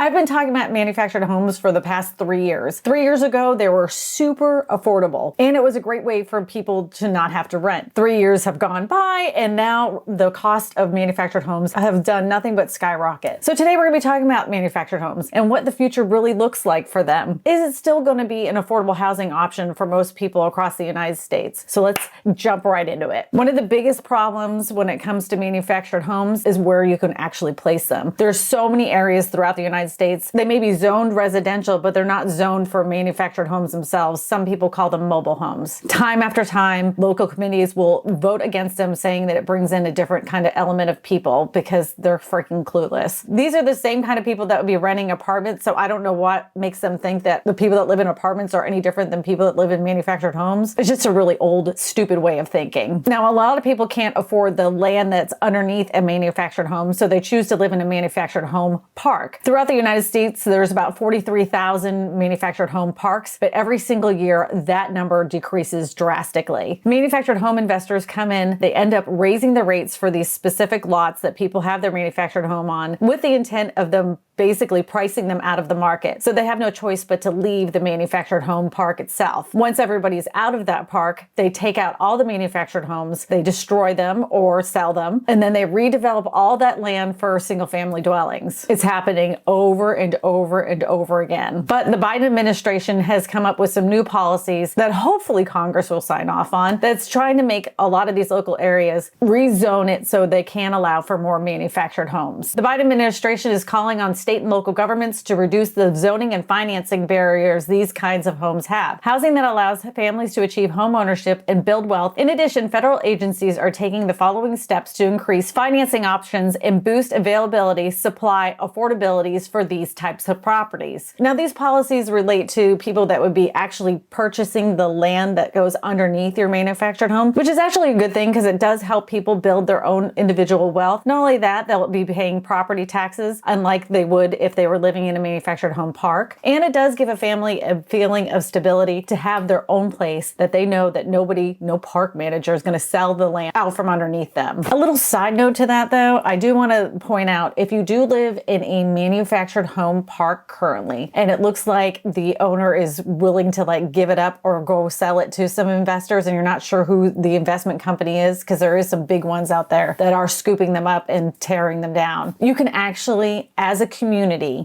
I've been talking about manufactured homes for the past 3 years. 3 years ago, they were super affordable, and it was a great way for people to not have to rent. 3 years have gone by, and now the cost of manufactured homes have done nothing but skyrocket. So today we're going to be talking about manufactured homes and what the future really looks like for them. Is it still going to be an affordable housing option for most people across the United States? So let's jump right into it. One of the biggest problems when it comes to manufactured homes is where you can actually place them. There's so many areas throughout the United States. They may be zoned residential, but they're not zoned for manufactured homes themselves. Some people call them mobile homes. Time after time, local committees will vote against them, saying that it brings in a different kind of element of people because they're freaking clueless. These are the same kind of people that would be renting apartments, so I don't know what makes them think that the people that live in apartments are any different than people that live in manufactured homes. It's just a really old, stupid way of thinking. Now, a lot of people can't afford the land that's underneath a manufactured home, so they choose to live in a manufactured home park. Throughout the United States, there's about 43,000 manufactured home parks, but every single year, that number decreases drastically. Manufactured home investors come in, they end up raising the rates for these specific lots that people have their manufactured home on with the intent of them basically pricing them out of the market. So they have no choice but to leave the manufactured home park itself. Once everybody's out of that park, they take out all the manufactured homes, they destroy them or sell them, and then they redevelop all that land for single family dwellings. It's happening over and over and over again. But the Biden administration has come up with some new policies that hopefully Congress will sign off on that's trying to make a lot of these local areas rezone it so they can allow for more manufactured homes. The Biden administration is calling on state and local governments to reduce the zoning and financing barriers these kinds of homes have. Housing that allows families to achieve home ownership and build wealth. In addition, federal agencies are taking the following steps to increase financing options and boost availability, supply, affordabilities for these types of properties. Now, these policies relate to people that would be actually purchasing the land that goes underneath your manufactured home, which is actually a good thing because it does help people build their own individual wealth. Not only that, they'll be paying property taxes, unlike they would if they were living in a manufactured home park. And it does give a family a feeling of stability to have their own place that they know that no park manager is going to sell the land out from underneath them. A little side note to that though, I do want to point out, if you do live in a manufactured home park currently, and it looks like the owner is willing to give it up or go sell it to some investors, and you're not sure who the investment company is, because there is some big ones out there that are scooping them up and tearing them down, you can actually, as a community,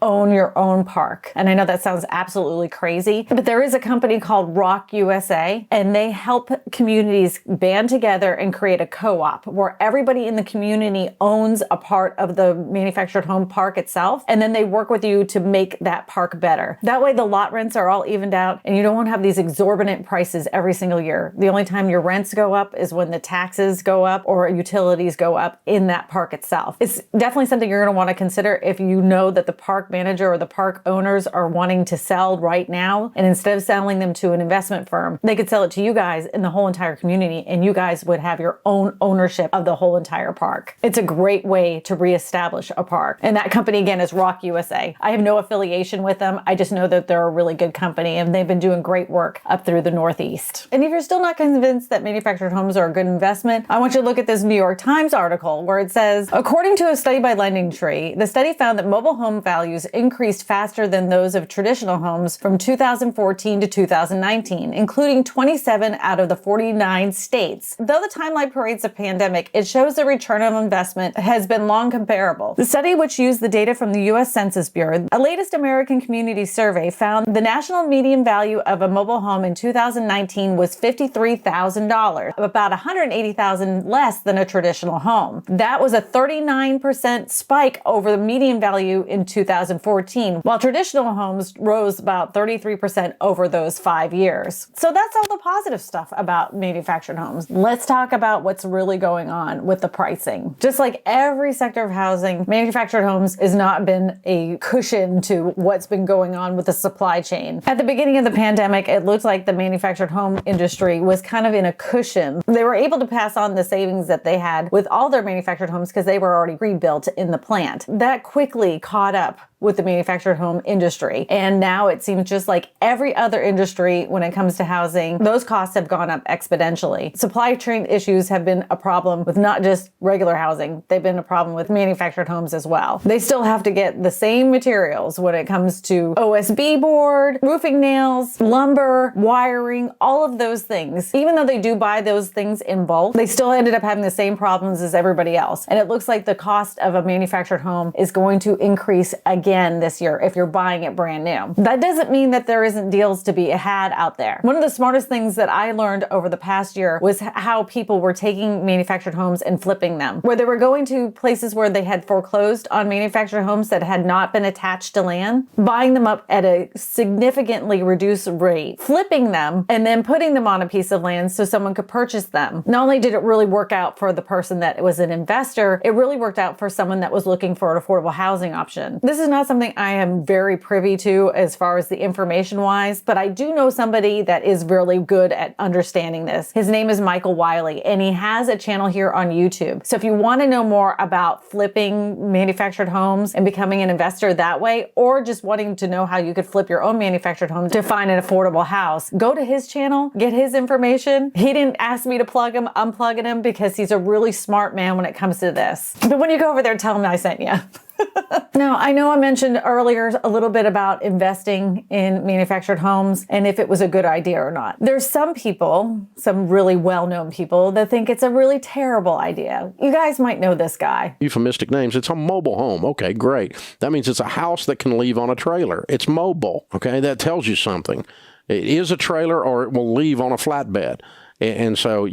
own your own park. And I know that sounds absolutely crazy, but there is a company called Rock USA, and they help communities band together and create a co-op where everybody in the community owns a part of the manufactured home park itself, and then they work with you to make that park better. That way the lot rents are all evened out, and you don't want to have these exorbitant prices every single year. The only time your rents go up is when the taxes go up or utilities go up in that park itself. It's definitely something you're going to want to consider if you know that the park manager or the park owners are wanting to sell right now, and instead of selling them to an investment firm, they could sell it to you guys in the whole entire community, and you guys would have your own ownership of the whole entire park. It's a great way to reestablish a park. And that company again is Rock USA. I have no affiliation with them. I just know that they're a really good company, and they've been doing great work up through the Northeast. And if you're still not convinced that manufactured homes are a good investment, I want you to look at this New York Times article where it says, according to a study by LendingTree, the study found that mobile home values increased faster than those of traditional homes from 2014 to 2019, including 27 out of the 49 states. Though the timeline parades a pandemic, it shows the return on investment has been long comparable. The study, which used the data from the U.S. Census Bureau, a latest American Community Survey, found the national median value of a mobile home in 2019 was $53,000, about $180,000 less than a traditional home. That was a 39% spike over the median value in 2014, while traditional homes rose about 33% over those 5 years. So that's all the positive stuff about manufactured homes. Let's talk about what's really going on with the pricing. Just like every sector of housing, manufactured homes has not been a cushion to what's been going on with the supply chain. At the beginning of the pandemic, it looked like the manufactured home industry was kind of in a cushion. They were able to pass on the savings that they had with all their manufactured homes because they were already rebuilt in the plant. That quickly caught up with the manufactured home industry. And now it seems just like every other industry when it comes to housing, those costs have gone up exponentially. Supply chain issues have been a problem with not just regular housing, they've been a problem with manufactured homes as well. They still have to get the same materials when it comes to OSB board, roofing nails, lumber, wiring, all of those things. Even though they do buy those things in bulk, they still ended up having the same problems as everybody else. And it looks like the cost of a manufactured home is going to increase again this year if you're buying it brand new. That doesn't mean that there isn't deals to be had out there. One of the smartest things that I learned over the past year was how people were taking manufactured homes and flipping them, where they were going to places where they had foreclosed on manufactured homes that had not been attached to land, buying them up at a significantly reduced rate, flipping them, and then putting them on a piece of land so someone could purchase them. Not only did it really work out for the person that was an investor, it really worked out for someone that was looking for an affordable housing option. This is not something I am very privy to as far as the information wise, but I do know somebody that is really good at understanding this. His name is Michael Wiley, and he has a channel here on YouTube. So if you want to know more about flipping manufactured homes and becoming an investor that way, or just wanting to know how you could flip your own manufactured home to find an affordable house, go to his channel, get his information. He didn't ask me to plug him, I'm plugging him because he's a really smart man when it comes to this. But when you go over there, tell him I sent you. Now, I know I mentioned earlier a little bit about investing in manufactured homes and if it was a good idea or not. There's some people, some really well-known people, that think it's a really terrible idea. You guys might know this guy. Euphemistic names. It's a mobile home. Okay, great. That means it's a house that can leave on a trailer. It's mobile. Okay, that tells you something. It is a trailer or it will leave on a flatbed. And so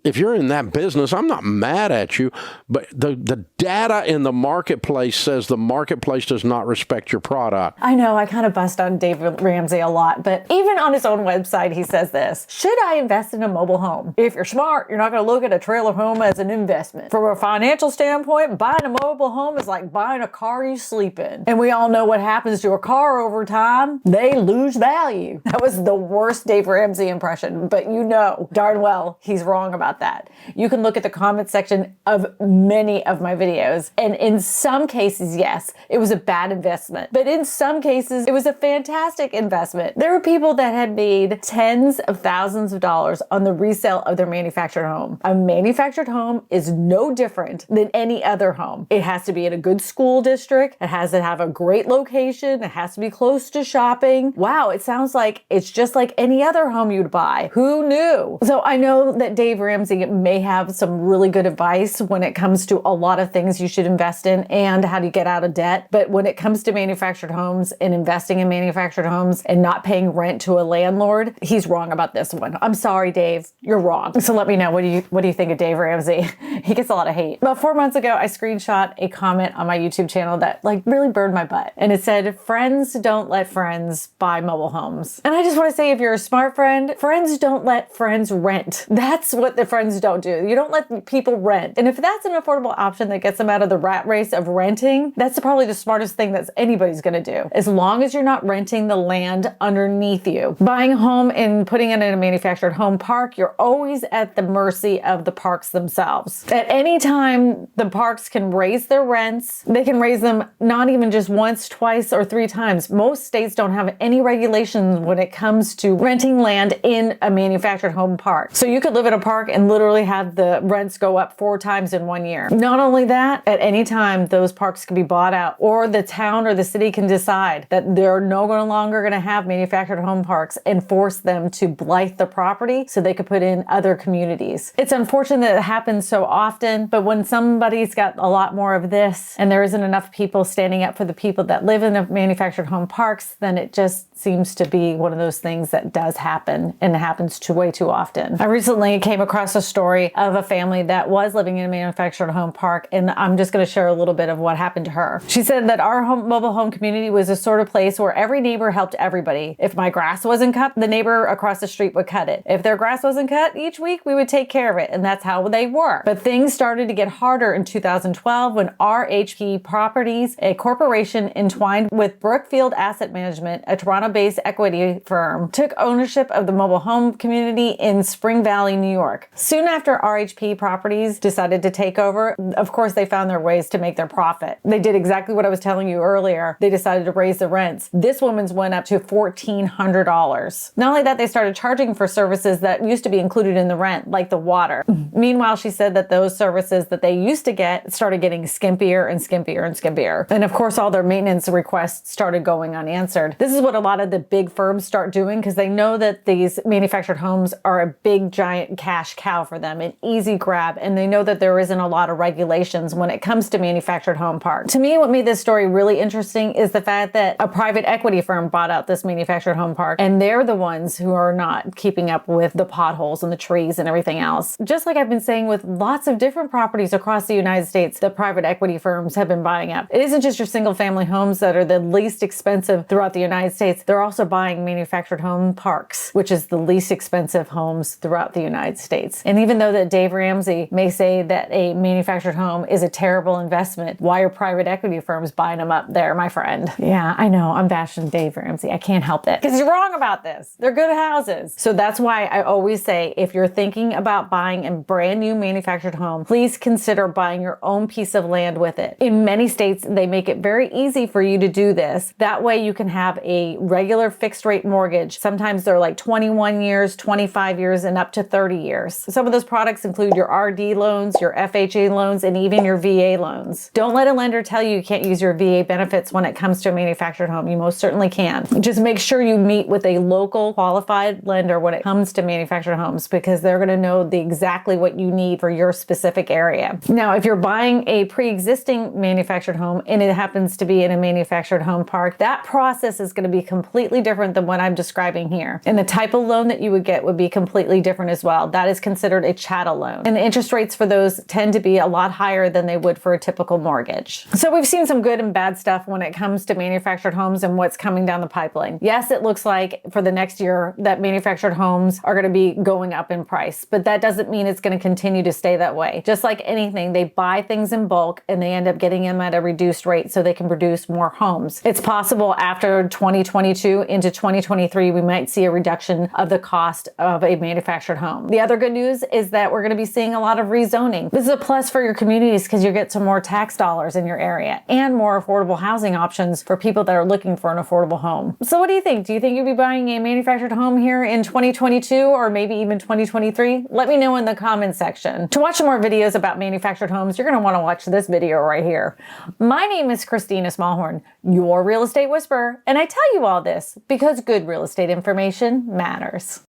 if you're in that business, I'm not mad at you, but the data in the marketplace says the marketplace does not respect your product. I know, I kind of bust on David Ramsey a lot, but even on his own website, he says this: should I invest in a mobile home? If you're smart, you're not going to look at a trailer home as an investment. From a financial standpoint, buying a mobile home is like buying a car you sleep in. And we all know what happens to a car over time. They lose value. That was the worst Dave Ramsey impression, but you know darn well he's wrong about that. You can look at the comment section of many of my videos, and in some cases, yes, it was a bad investment, but in some cases, it was a fantastic investment. There were people that had made tens of thousands of dollars on the resale of their manufactured home. A manufactured home is no different than any other home. It has to be in a good school district. It has to have a great location. It has to be close to shopping. Wow, it sounds like it's just like any other home you'd buy. Who knew? So I know that Dave Ramsey may have some really good advice when it comes to a lot of things you should invest in and how to get out of debt. But when it comes to manufactured homes and investing in manufactured homes and not paying rent to a landlord, he's wrong about this one. I'm sorry, Dave, you're wrong. So let me know, what do you think of Dave Ramsey? He gets a lot of hate. About 4 months ago, I screenshot a comment on my YouTube channel that really burned my butt. And it said, friends don't let friends buy mobile homes. And I just want to say, if you're a smart friend, friends don't let friends rent. That's what the friends don't do. You don't let people rent. And if that's an affordable option that gets them out of the rat race of renting, that's probably the smartest thing that anybody's going to do. As long as you're not renting the land underneath you. Buying a home and putting it in a manufactured home park, you're always at the mercy of the parks themselves. At any time, the parks can raise their rents. They can raise them not even just once, twice, or 3 times. Most states don't have any regulations when it comes to renting land in a manufactured home park. So you could live in a park and literally have the rents go up 4 times in 1 year. Not only that, at any time, those parks can be bought out, or the town or the city can decide that they're no longer going to have manufactured home parks and force them to blight the property so they could put in other communities. It's unfortunate that it happens so often, but when somebody's got a lot more of this and there isn't enough people standing up for the people that live in the manufactured home parks, then it just seems to be one of those things that does happen, and it happens way too often. I recently came across a story of a family that was living in a manufactured home park, and I'm just going to share a little bit of what happened to her. She said that our mobile home community was a sort of place where every neighbor helped everybody. If my grass wasn't cut, the neighbor across the street would cut it. If their grass wasn't cut each week, we would take care of it, and that's how they were. But things started to get harder in 2012 when RHP Properties, a corporation entwined with Brookfield Asset Management, a Toronto-based equity firm, took ownership of the mobile home community in Spring Valley, New York. Soon after RHP Properties decided to take over, of course, they found their ways to make their profit. They did exactly what I was telling you earlier. They decided to raise the rents. This woman's went up to $1,400. Not only that, they started charging for services that used to be included in the rent, like the water. Meanwhile, she said that those services that they used to get started getting skimpier and skimpier and skimpier. And of course, all their maintenance requests started going unanswered. This is what a lot of the big firms start doing because they know that these manufactured homes are a big, giant cash cow for them, an easy grab, and they know that there isn't a lot of regulations when it comes to manufactured home parks. To me, what made this story really interesting is the fact that a private equity firm bought out this manufactured home park, and they're the ones who are not keeping up with the potholes and the trees and everything else. Just like I've been saying with lots of different properties across the United States that private equity firms have been buying up. It isn't just your single family homes that are the least expensive throughout the United States. They're also buying manufactured home parks, which is the least expensive homes throughout the United States. And even though that Dave Ramsey may say that a manufactured home is a terrible investment, why are private equity firms buying them up there, my friend? Yeah, I know, I'm bashing Dave Ramsey. I can't help it. Because you're wrong about this. They're good houses. So that's why I always say, if you're thinking about buying a brand new manufactured home, please consider buying your own piece of land with it. In many states, they make it very easy for you to do this. That way you can have a regular fixed rate mortgage. Sometimes they're like 21 years, 25 years, and up to 30 years. Some of those products include your RD loans, your FHA loans, and even your VA loans. Don't let a lender tell you can't use your VA benefits when it comes to a manufactured home. You most certainly can. Just make sure you meet with a local qualified lender when it comes to manufactured homes, because they're going to know exactly what you need for your specific area. Now, if you're buying a pre-existing manufactured home and it happens to be in a manufactured home park, that process is going to be completely different than what I'm describing here. And the type of loan that you would get would be completely different as well. That is considered a chattel loan. And the interest rates for those tend to be a lot higher than they would for a typical mortgage. So we've seen some good and bad stuff when it comes to manufactured homes and what's coming down the pipeline. Yes, it looks like for the next year that manufactured homes are going to be going up in price, but that doesn't mean it's going to continue to stay that way. Just like anything, they buy things in bulk and they end up getting them at a reduced rate so they can produce more homes. It's possible after 2022 into 2023, we might see a reduction of the cost of a manufactured home. The other good news is that we're going to be seeing a lot of rezoning. This is a plus for your communities because you get some more tax dollars in your area and more affordable housing options for people that are looking for an affordable home. So what do you think? Do you think you'll be buying a manufactured home here in 2022 or maybe even 2023? Let me know in the comments section. To watch more videos about manufactured homes, you're going to want to watch this video right here. My name is Kristina Smallhorn, your real estate whisperer, and I tell you all this because good real estate information matters.